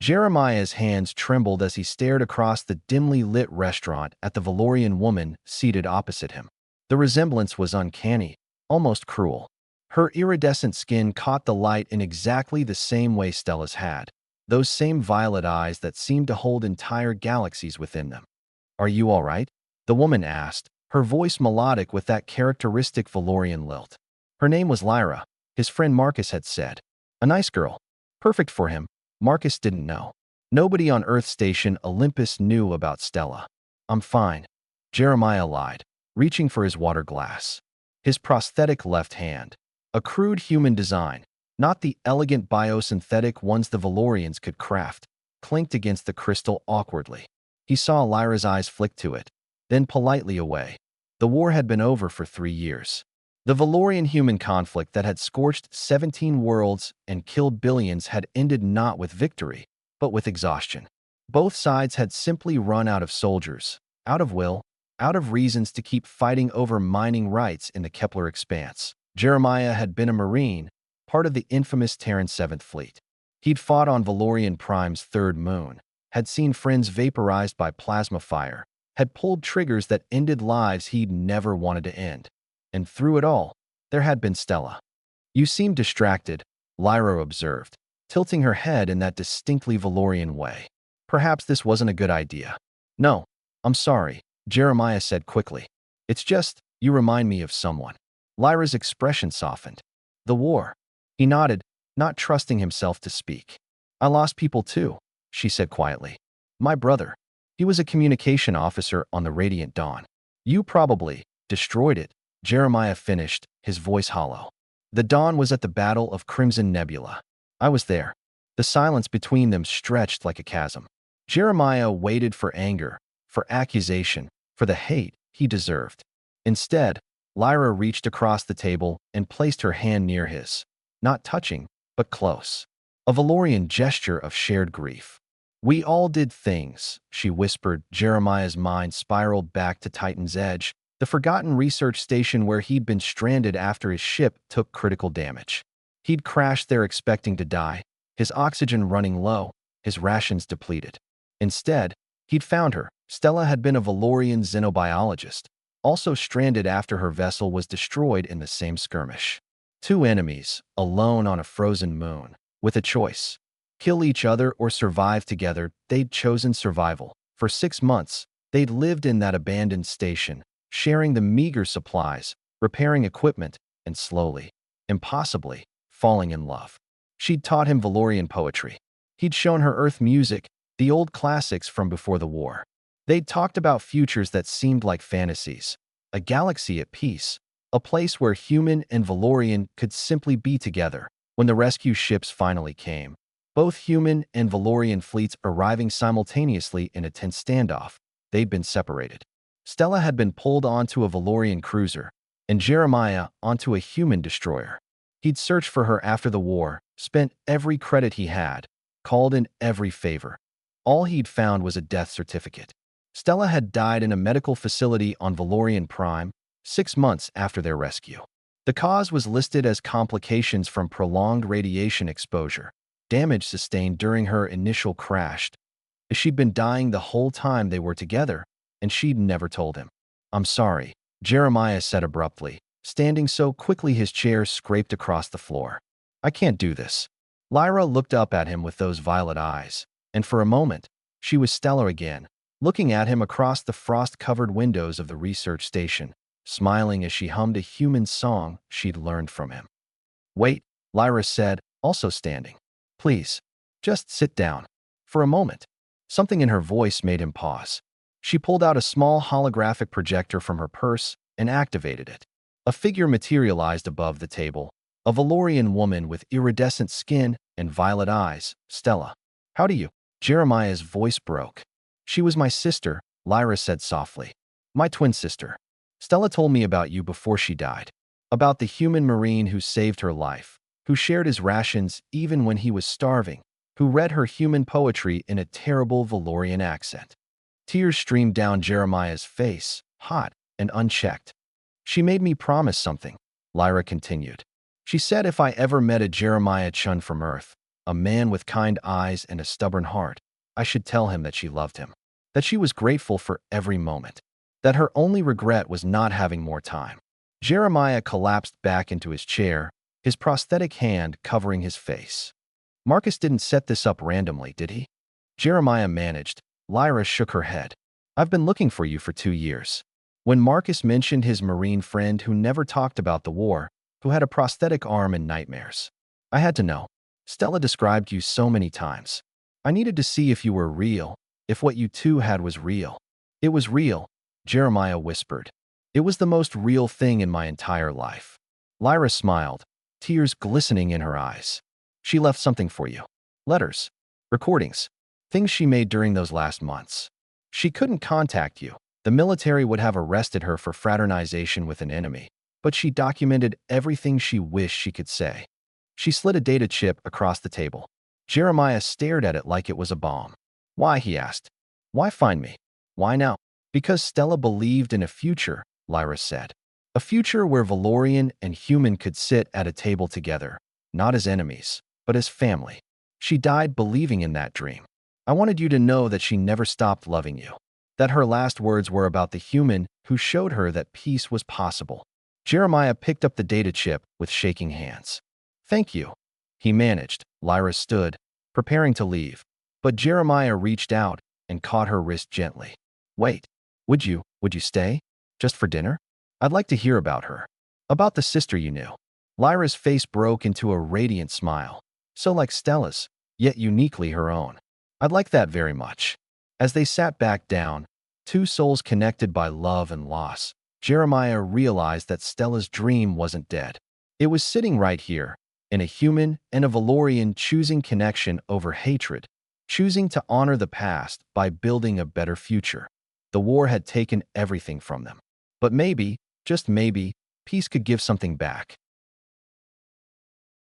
Jeremiah's hands trembled as he stared across the dimly lit restaurant at the Valorian woman seated opposite him. The resemblance was uncanny, almost cruel. Her iridescent skin caught the light in exactly the same way Stella's had, those same violet eyes that seemed to hold entire galaxies within them. "Are you all right?" the woman asked, her voice melodic with that characteristic Valorian lilt. Her name was Lyra, his friend Marcus had said. A nice girl. Perfect for him. Marcus didn't know. Nobody on Earth Station Olympus knew about Stella. "I'm fine," Jeremiah lied, reaching for his water glass. His prosthetic left hand, a crude human design, not the elegant biosynthetic ones the Valorians could craft, clinked against the crystal awkwardly. He saw Lyra's eyes flick to it, then politely away. The war had been over for 3 years. The Valorian-human conflict that had scorched 17 worlds and killed billions had ended not with victory, but with exhaustion. Both sides had simply run out of soldiers, out of will, out of reasons to keep fighting over mining rights in the Kepler expanse. Jeremiah had been a Marine, part of the infamous Terran 7th Fleet. He'd fought on Valorian Prime's third moon, had seen friends vaporized by plasma fire, had pulled triggers that ended lives he'd never wanted to end. And through it all, there had been Stella. "You seem distracted," Lyra observed, tilting her head in that distinctly Valorian way. "Perhaps this wasn't a good idea." "No, I'm sorry," Jeremiah said quickly. "It's just, you remind me of someone." Lyra's expression softened. "The war." He nodded, not trusting himself to speak. "I lost people too," she said quietly. "My brother. He was a communication officer on the Radiant Dawn. You probably destroyed it," Jeremiah finished, his voice hollow. "The Dawn was at the Battle of Crimson Nebula. I was there." The silence between them stretched like a chasm. Jeremiah waited for anger, for accusation, for the hate he deserved. Instead, Lyra reached across the table and placed her hand near his, not touching, but close. A Valorian gesture of shared grief. "We all did things," she whispered. Jeremiah's mind spiraled back to Titan's Edge, the forgotten research station where he'd been stranded after his ship took critical damage. He'd crashed there expecting to die, his oxygen running low, his rations depleted. Instead, he'd found her. Stella had been a Valorian xenobiologist, also stranded after her vessel was destroyed in the same skirmish. 2 enemies, alone on a frozen moon, with a choice. Kill each other or survive together. They'd chosen survival. For 6 months, they'd lived in that abandoned station, sharing the meager supplies, repairing equipment, and slowly, impossibly, falling in love. She'd taught him Valorian poetry. He'd shown her Earth music, the old classics from before the war. They'd talked about futures that seemed like fantasies, a galaxy at peace, a place where human and Valorian could simply be together. When the rescue ships finally came, both human and Valorian fleets arriving simultaneously in a tense standoff, they'd been separated. Stella had been pulled onto a Valorian cruiser, and Jeremiah onto a human destroyer. He'd searched for her after the war, spent every credit he had, called in every favor. All he'd found was a death certificate. Stella had died in a medical facility on Valorian Prime, 6 months after their rescue. The cause was listed as complications from prolonged radiation exposure, damage sustained during her initial crash. She'd been dying the whole time they were together, and she'd never told him. "I'm sorry," Jeremiah said abruptly, standing so quickly his chair scraped across the floor. "I can't do this." Lyra looked up at him with those violet eyes, and for a moment, she was Stella again, looking at him across the frost-covered windows of the research station, smiling as she hummed a human song she'd learned from him. "Wait," Lyra said, also standing. "Please, just sit down." For a moment, something in her voice made him pause. She pulled out a small holographic projector from her purse and activated it. A figure materialized above the table, a Valorian woman with iridescent skin and violet eyes. "Stella." "How do you?" Jeremiah's voice broke. "She was my sister," Lyra said softly. "My twin sister. Stella told me about you before she died. About the human Marine who saved her life, who shared his rations even when he was starving, who read her human poetry in a terrible Valorian accent." Tears streamed down Jeremiah's face, hot and unchecked. "She made me promise something," Lyra continued. "She said if I ever met a Jeremiah Chun from Earth, a man with kind eyes and a stubborn heart. I should tell him that she loved him, that she was grateful for every moment, that her only regret was not having more time. Jeremiah collapsed back into his chair, his prosthetic hand covering his face. Marcus didn't set this up randomly, did he? Jeremiah managed. Lyra shook her head. I've been looking for you for 2 years. When Marcus mentioned his Marine friend who never talked about the war, who had a prosthetic arm and nightmares, I had to know. Stella described you so many times. I needed to see if you were real, if what you two had was real. It was real, Jeremiah whispered. It was the most real thing in my entire life. Lyra smiled, tears glistening in her eyes. She left something for you. Letters, recordings, things she made during those last months. She couldn't contact you. The military would have arrested her for fraternization with an enemy, but she documented everything she wished she could say. She slid a data chip across the table. Jeremiah stared at it like it was a bomb. Why, he asked. Why find me? Why now? Because Stella believed in a future, Lyra said. A future where Valorian and human could sit at a table together, not as enemies, but as family. She died believing in that dream. I wanted you to know that she never stopped loving you, that her last words were about the human who showed her that peace was possible. Jeremiah picked up the data chip with shaking hands. Thank you, he managed. Lyra stood, preparing to leave, but Jeremiah reached out and caught her wrist gently. Wait, would you stay? Just for dinner? I'd like to hear about her. About the sister you knew. Lyra's face broke into a radiant smile, so like Stella's, yet uniquely her own. I'd like that very much. As they sat back down, two souls connected by love and loss, Jeremiah realized that Stella's dream wasn't dead. It was sitting right here, in a human and a Valorian choosing connection over hatred, choosing to honor the past by building a better future. The war had taken everything from them. But maybe, just maybe, peace could give something back.